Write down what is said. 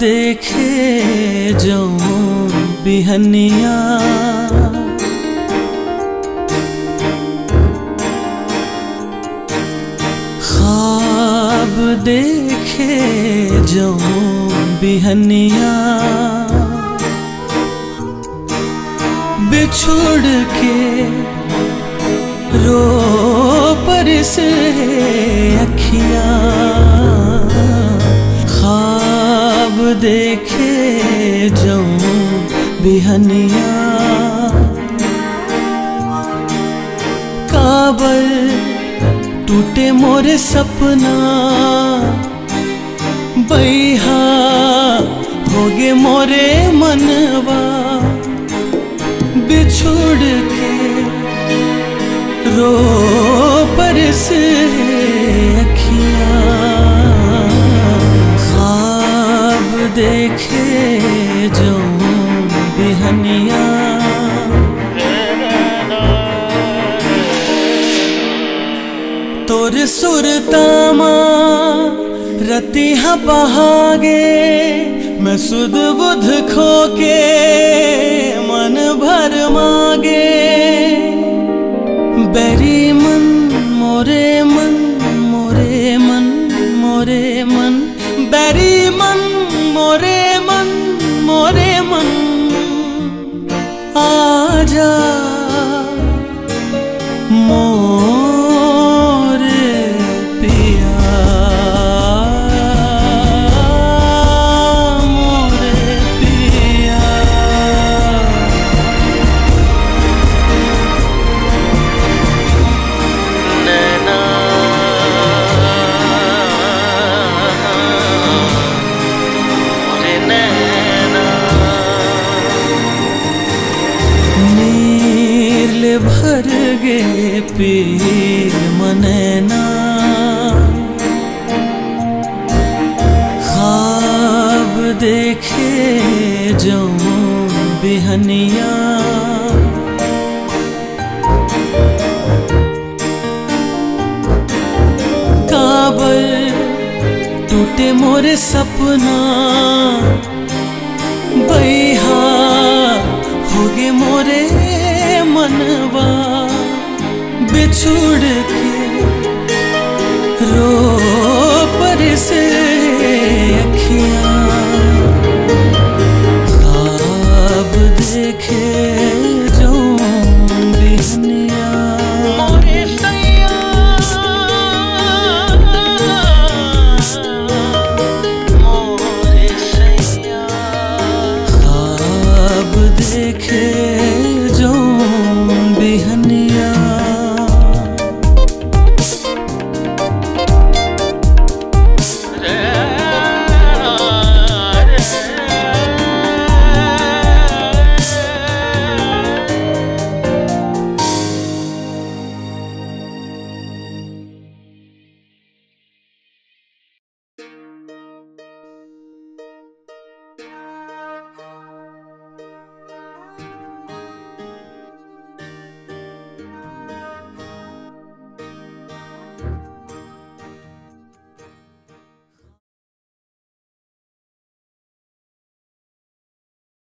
देखे जो बिहनिया, ख्वाब देखे जो बिहनिया, बिछुड़ के रो पर से अखियां, ख्वाब देखे जो बिहनिया, काबर टूटे मोरे सपना, बैहा होगे मोरे मनवा, बिछुड़ के रो पर से अखियां, ख्वाब देखे जो बिहनिया। तोर सुरतामा रतिहा बहागे, मैं सुध बुध खो के मन भर मागे, बैरी मन मोरे मन, मोरे मन मोरे मन, बैरी मन मोरे मन, मोरे मन, आजा भर गे पीर मनैना, ख्वाब देखे जो बिहनिया, काबर टूटे मोरे सपना, बैहा होगे मोरे मनवा, बिछुड़